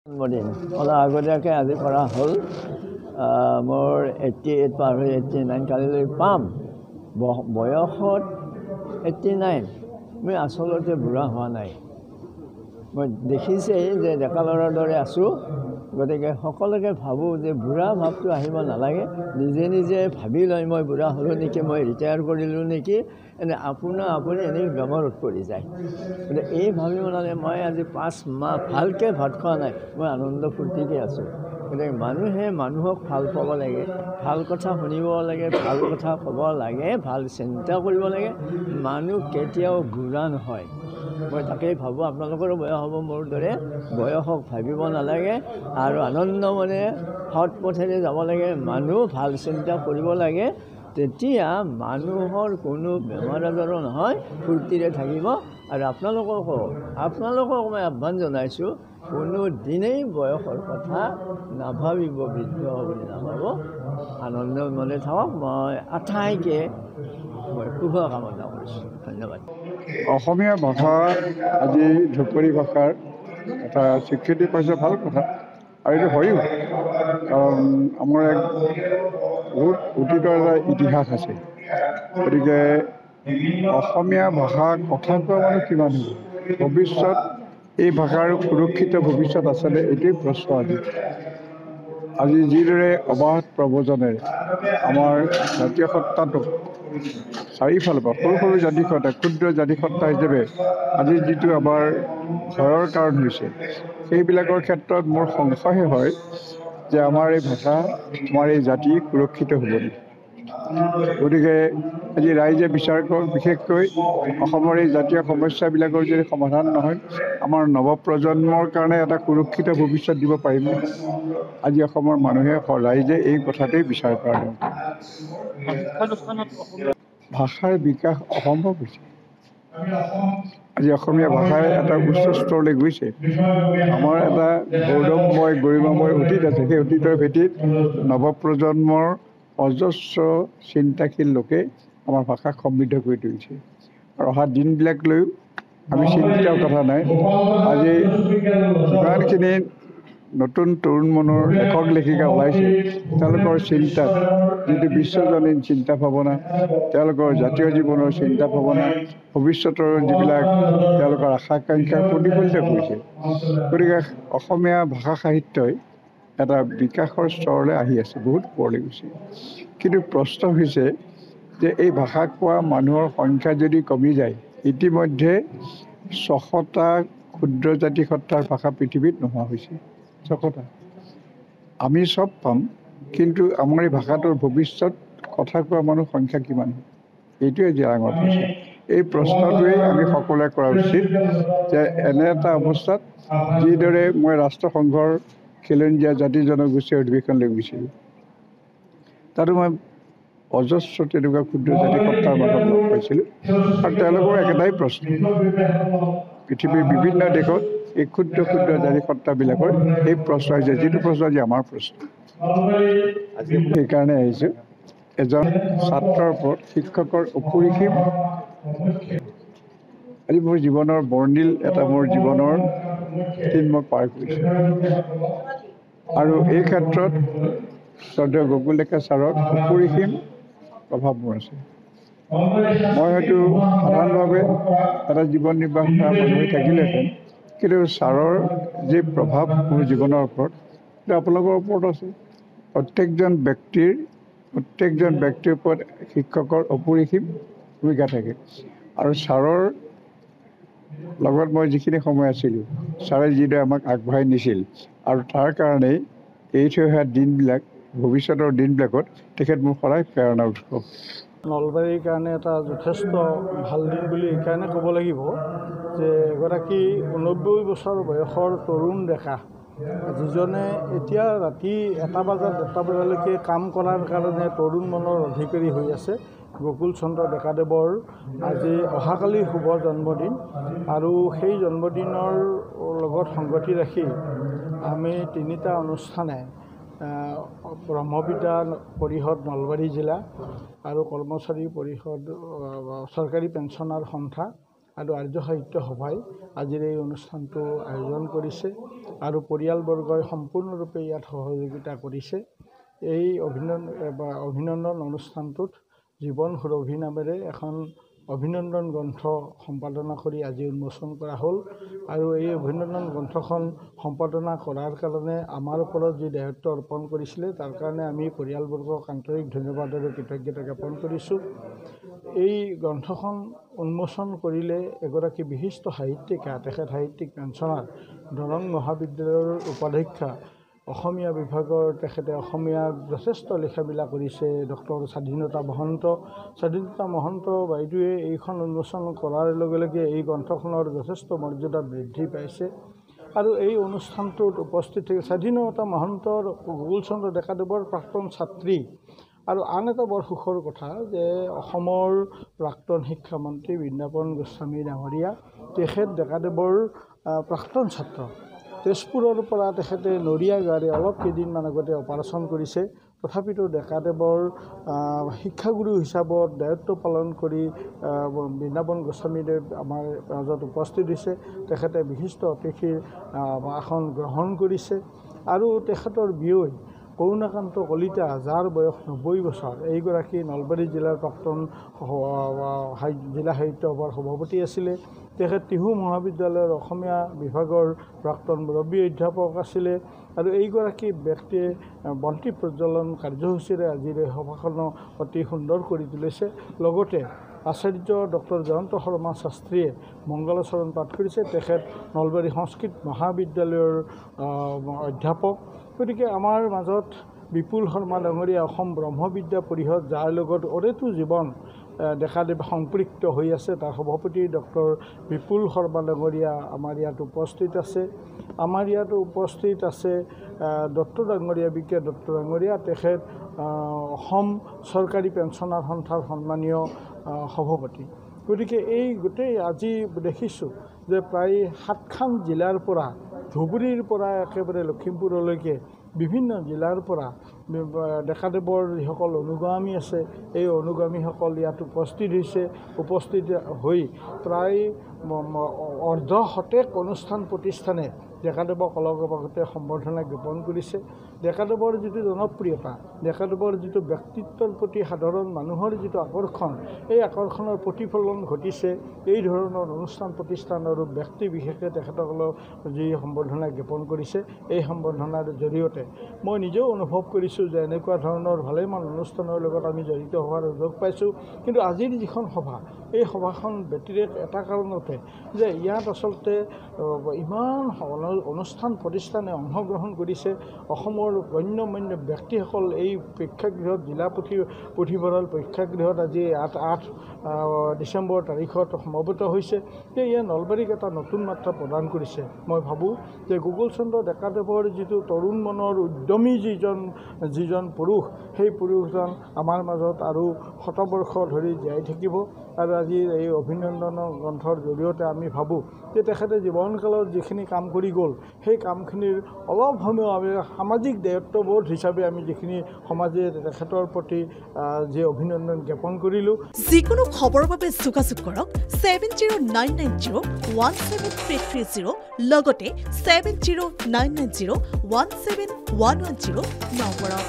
জন্মদিন অলপ আগতীয়াকৈ আজি কৰা হ'ল। মোৰ 88 পাৰ হৈ 89 কালিলৈ পাম। বয়সত 89 মই আচলতে বুঢ়া হোৱা নাই। মই দেখিছেই যে ডেকা ল'ৰাৰ দৰে আছোঁ। গতিকে সকলোকে ভাবোঁ যে বুঢ়া ভাৱটো আহিব নালাগে। নিজে নিজে ভাবি লয় মই বুঢ়া হ'লোঁ নেকি, মই ৰিটায়াৰ কৰিলোঁ নেকি, আপুনি এনেই বেমাৰত পৰি যায়। গতিকে এই ভাবিব নালাগে। মই আজি 5 মাহ ভালকৈ ভাত খোৱা নাই, মই আনন্দ ফূৰ্তিকৈ আছোঁ। গতিকে মানুহে মানুহক ভাল পাব লাগে, ভাল কথা শুনিব লাগে, ভাল কথা ক'ব লাগে, ভাল চিন্তা কৰিব লাগে। মানুহ কেতিয়াও বুঢ়া নহয়। মই তাকেই ভাবোঁ আপোনালোকৰো বয়স হ'ব মোৰ দৰে। বয়সক ভাবিব নালাগে আৰু আনন্দ মনে সৎ পথেৰে যাব লাগে। মানুহ ভাল চিন্তা কৰিব লাগে। তেতিয়া মানুহৰ কোনো বেমাৰ আজাৰো নহয়, ফূৰ্তিৰে থাকিব। আৰু আপোনালোকক মই আহ্বান জনাইছোঁ, কোনো দিনেই বয়সৰ কথা নাভাবিব, বৃদ্ধ বুলি নাভাব। আনন্দ মনে থাকক। মই আটাইকে শুভকামনা কৰিছোঁ। ধন্যবাদ। অসমীয়া ভাষা আজি ধ্ৰুপদী ভাষাৰ এটা স্বীকৃতি পাইছে, ভাল কথা। আৰু এইটো হয়ও, কাৰণ আমাৰ এক বহুত অতীতৰ এটা ইতিহাস আছে। গতিকে অসমীয়া ভাষা কথা কোৱা মানুহ কিমান হ'ব? ভৱিষ্যত এই ভাষাৰ সুৰক্ষিত ভৱিষ্যত আছেনে, এইটোৱেই প্ৰশ্ন আজি যিদৰে অবাধ প্ৰব্ৰজনেৰে আমাৰ জাতীয় সত্তাটোক চাৰিওফালৰ পৰা সৰু সৰু জাতিসত্তা, ক্ষুদ্ৰ জাতিসত্তা হিচাপে আজি যিটো আমাৰ ভয়ৰ কাৰণ হৈছে, সেইবিলাকৰ ক্ষেত্ৰত মোৰ সংশয় হয় যে আমাৰ এই ভাষা, আমাৰ এই জাতি সুৰক্ষিত হ'ব নেকি। গতিকে আজি ৰাইজে বিচাৰ কৰক, বিশেষকৈ অসমৰ এই জাতীয় সমস্যাবিলাকৰ যদি সমাধান নহয়, আমাৰ নৱপ্ৰজন্মৰ কাৰণে এটা সুৰক্ষিত ভৱিষ্যত দিব পাৰিম। আজি অসমৰ মানুহে, ৰাইজে এই কথাটোৱেই বিচাৰ কৰা নাই। ভাষাৰ বিকাশ অসম্ভৱ হৈছে। আজি অসমীয়া ভাষাই এটা উচ্চ স্তৰলৈ গৈছে। আমাৰ এটা গৌৰৱময় গৰিমাময় অতীত আছে। সেই অতীতৰ ভেটিত নৱপ্ৰজন্মৰ অজস্ৰ চিন্তাশীল লোকে আমাৰ ভাষাক সমৃদ্ধ কৰি তুলিছে। আৰু অহা দিনবিলাকলৈও আমি চিন্তিত কথা নাই। আজি যিমানখিনি নতুন তৰুণ মনৰ লেখক লেখিকা ওলাইছে, তেওঁলোকৰ চিন্তাত যিটো বিশ্বজনীন চিন্তা ভাৱনা, তেওঁলোকৰ জাতীয় জীৱনৰ চিন্তা ভাৱনা, ভৱিষ্যতৰ যিবিলাক তেওঁলোকৰ আশা আকাংক্ষা প্ৰতিফলিত কৰিছে। গতিকে অসমীয়া ভাষা সাহিত্যই এটা বিকাশৰ স্তৰলৈ আহি আছে, বহুত ওপৰলৈ গৈছে। কিন্তু প্ৰশ্ন হৈছে যে এই ভাষা কোৱা মানুহৰ সংখ্যা যদি কমি যায়, ইতিমধ্যে 600টা ক্ষুদ্ৰ জাতিসত্তাৰ ভাষা পৃথিৱীত নোহোৱা হৈছে। 600টা। আমি চব পাম, কিন্তু আমাৰ এই ভাষাটোৰ ভৱিষ্যত কথা কোৱা মানুহ সংখ্যা কিমান? এইটোৱে যে ডাঙৰ প্ৰশ্ন। এই প্ৰশ্নটোৱেই আমি সকলোৱে কৰা উচিত যে এনে এটা অৱস্থাত যিদৰে মই ৰাষ্ট্ৰসংঘৰ খিলঞ্জীয়া জাতি জনগোষ্ঠীৰ অধিৱেশনলৈ গৈছিলোঁ, তাতো মই অজস্ৰ তেনেকুৱা ক্ষুদ্ৰ জাতিসত্তাৰ মানুহ লগ পাইছিলোঁ। আৰু তেওঁলোকৰ একেটাই প্ৰশ্ন। পৃথিৱীৰ বিভিন্ন দেশত এই ক্ষুদ্ৰ ক্ষুদ্ৰ জাতিসত্তাবিলাকৰ এই প্ৰশ্ন আহিছে, যিটো প্ৰশ্ন আজি আমাৰ প্ৰশ্ন। সেইকাৰণে আহিছোঁ, এজন ছাত্ৰৰ ওপৰত শিক্ষকৰ অপৰিসীম। আজি মোৰ জীৱনৰ বৰ্ণিল এটা মোৰ জীৱনৰ দিন মই পাৰ কৰিছোঁ। আৰু এই ক্ষেত্ৰত শ্ৰদ্ধেয় গকুল ডেকা ছাৰৰ অপৰিসীম প্ৰভাৱ মোৰ আছে। মই হয়তো সাধাৰণভাৱে এটা জীৱন নিৰ্বাহ কৰা মানুহ হৈ থাকিলেহেঁতেন, কিন্তু ছাৰৰ যি প্ৰভাৱ মোৰ জীৱনৰ ওপৰত, সেইটো আপোনালোকৰ ওপৰত আছে। প্ৰত্যেকজন ব্যক্তিৰ ওপৰত শিক্ষকৰ অপৰিসীম ভূমিকা থাকে। আৰু ছাৰৰ লগত মই যিখিনি সময় আছিলোঁ, ছাৰে যিদৰে আমাক আগবঢ়াই নিছিল, আৰু তাৰ কাৰণেই এৰি থৈ অহা দিনবিলাক, ভৱিষ্যতৰ দিনবিলাকত তেখেত মোৰ সদায় প্ৰেৰণা উৎস। নলবাৰীৰ কাৰণে এটা যথেষ্ট ভাল দিন বুলি এইকাৰণে ক'ব লাগিব যে এগৰাকী 89 বছৰ বয়সৰ তৰুণ ডেকা, যিজনে এতিয়া ৰাতি 1 বজাত 1টা বজালৈকে কাম কৰাৰ কাৰণে তৰুণ মনৰ অধিকাৰী হৈ আছে, গকুল চন্দ্ৰ ডেকাদেৱৰ আজি অহাকালি শুভ জন্মদিন। আৰু সেই জন্মদিনৰ লগত সংগতি ৰাখি আমি 3টা অনুষ্ঠানে ব্ৰহ্মবিদ্যা পৰিষদ নলবাৰী জিলা আৰু কৰ্মচাৰী পৰিষদ চৰকাৰী পেঞ্চনাৰ সন্থা আৰু আৰ্য সাহিত্য সভাই আজিৰ এই অনুষ্ঠানটো আয়োজন কৰিছে আৰু পৰিয়ালবৰ্গই সম্পূৰ্ণৰূপে ইয়াত সহযোগিতা কৰিছে। এই অভিনন্দন অনুষ্ঠানটোত জীৱন সুৰভি নামেৰে এখন অভিনন্দন গ্ৰন্থ সম্পাদনা কৰি আজি উন্মোচন কৰা হ'ল আৰু এই অভিনন্দন গ্ৰন্থখন সম্পাদনা কৰাৰ কাৰণে আমাৰ ওপৰত যি দায়িত্ব অৰ্পণ কৰিছিলে তাৰ কাৰণে আমি পৰিয়ালবৰ্গক আন্তৰিক ধন্যবাদ আৰু কৃতজ্ঞতা জ্ঞাপন কৰিছোঁ। এই গ্ৰন্থখন উন্মোচন কৰিলে এগৰাকী বিশিষ্ট সাহিত্যিকা, তেখেত সাহিত্যিক পেঞ্চনাৰ, দৰং মহাবিদ্যালয়ৰ উপাধ্যক্ষা, অসমীয়া বিভাগৰ তেখেতে অসমীয়াত যথেষ্ট লিখা-মেলা কৰিছে ডক্টৰ স্বাধীনতা মহন্ত বাইদেৱে এইখন উন্মোচন কৰাৰ লগে লগে এই গ্ৰন্থখনৰ যথেষ্ট মৰ্যাদা বৃদ্ধি পাইছে আৰু এই অনুষ্ঠানটোত উপস্থিত থাকে স্বাধীনতা মহন্তৰ গোকুল চন্দ্ৰ ডেকাদেৱৰ প্ৰাক্তন ছাত্ৰী আৰু আন এটা বৰ সুখৰ কথা যে অসমৰ প্ৰাক্তন শিক্ষামন্ত্ৰী বৃন্দাবন গোস্বামী ডাঙৰীয়া তেখেত ডেকাদেৱৰ প্ৰাক্তন ছাত্ৰ। তেজপুৰৰ পৰা তেখেতে নৰিয়া গাড়ী অলপ কেইদিনমান আগতে অপাৰেশ্যন কৰিছে, তথাপিতো ডেকাদেৱৰ শিক্ষাগুৰু হিচাপত দায়িত্ব পালন কৰি বৃন্দাবন গোস্বামীদেৱ আমাৰ মাজত উপস্থিত হৈছে। তেখেতে বিশিষ্ট অতিথিৰ আসন গ্ৰহণ কৰিছে আৰু তেখেতৰ বিয়ৈ কৰুণাকান্ত কলিতা, যাৰ বয়স 90 বছৰ, এইগৰাকী নলবাৰী জিলাৰ প্ৰাক্তন জিলা সাহিত্য সভাৰ সভাপতি আছিলে। তেখেত টিহু মহাবিদ্যালয়ৰ অসমীয়া বিভাগৰ প্ৰাক্তন মুৰব্বী অধ্যাপক আছিলে আৰু এইগৰাকী ব্যক্তিয়ে বন্তি প্ৰজ্বলন কাৰ্যসূচীৰে আজিৰ এই সভাখনক অতি সুন্দৰ কৰি তুলিছে। লগতে আচাৰ্য ডক্টৰ জয়ন্ত শৰ্মা শাস্ত্ৰীয়ে মংগলাচৰণ পাঠ কৰিছে। তেখেত নলবাৰী সংস্কৃত মহাবিদ্যালয়ৰ অধ্যাপক। গতিকে আমাৰ মাজত বিপুল শৰ্মা ডাঙৰীয়া অসম ব্ৰহ্মবিদ্যা পৰিষদ, যাৰ লগত অৰেতো জীৱন ডেকাদেৱ সম্পৃক্ত হৈ আছে, তাৰ সভাপতি ডক্টৰ বিপুল শৰ্মা ডাঙৰীয়া আমাৰ ইয়াত উপস্থিত আছে। আমাৰ ইয়াত উপস্থিত আছে দত্ত ডাঙৰীয়া, বিকে দত্ত ডাঙৰীয়া, তেখেত অসম চৰকাৰী পেঞ্চনাৰ সন্থাৰ সন্মানীয় সভাপতি। গতিকে এই গোটেই আজি দেখিছোঁ যে প্ৰায় 7খন জিলাৰ পৰা, ধুবুৰীৰ পৰা একেবাৰে লখিমপুৰলৈকে বিভিন্ন জিলাৰ পৰা ডেকাদেৱৰ যিসকল অনুগামী আছে এই অনুগামীসকল ইয়াত উপস্থিত হৈছে। উপস্থিত হৈ প্ৰায় অৰ্ধশতেক অনুষ্ঠান প্ৰতিষ্ঠানে ডেকাদেৱক অলগতে সম্বৰ্ধনা জ্ঞাপন কৰিছে। ডেকাদেৱৰ যিটো জনপ্ৰিয়তা, ডেকাদেৱৰ যিটো ব্যক্তিত্বৰ প্ৰতি সাধাৰণ মানুহৰ যিটো আকৰ্ষণ, এই আকৰ্ষণৰ প্ৰতিফলন ঘটিছে এই ধৰণৰ অনুষ্ঠান প্ৰতিষ্ঠান আৰু ব্যক্তি বিশেষে তেখেতসকলক যি সম্বৰ্ধনা জ্ঞাপন কৰিছে। এই সম্বৰ্ধনাৰ জৰিয়তে মই নিজেও অনুভৱ কৰিছোঁ যে এনেকুৱা ধৰণৰ ভালেমান অনুষ্ঠানৰ লগত আমি জড়িত হোৱাৰ সুযোগ পাইছোঁ। কিন্তু আজিৰ যিখন সভা, এই সভাখন ব্যতিৰেক এটা কাৰণতে যে ইয়াত আচলতে ইমান অনুষ্ঠান প্ৰতিষ্ঠানে অংশগ্ৰহণ কৰিছে। অসমৰ গণ্যমান্য ব্যক্তিসকল এই প্ৰেক্ষাগৃহত, জিলা পুথিভঁৰাল প্ৰেক্ষাগৃহত আজি 8 ডিচেম্বৰ তাৰিখত সমবেত হৈছে। যে ইয়াত নলবাৰীক এটা নতুন মাত্ৰা প্ৰদান কৰিছে। মই ভাবোঁ যে গোকুল চন্দ্ৰ ডেকাদেৱৰ যিটো তৰুণ মনৰ উদ্যমী যিজন পুৰুষ, সেই পুৰুষজন আমাৰ মাজত আৰু শতবৰ্ষ ধৰি জীয়াই থাকিব। আৰু আজি এই অভিনন্দন গ্ৰন্থৰ জৰিয়তে আমি ভাবোঁ যে তেখেতে জীৱনকালত যিখিনি কাম কৰি গ'ল, সেই কামখিনিৰ অলপ সময় আমি সামাজিক দায়িত্ববোধ হিচাপে আমি যিখিনি সমাজে তেখেতৰ প্ৰতি যি অভিনন্দন জ্ঞাপন কৰিলোঁ। যিকোনো খবৰৰ বাবে যোগাযোগ কৰক 7099017330 লগতে 7099017110 নম্বৰত।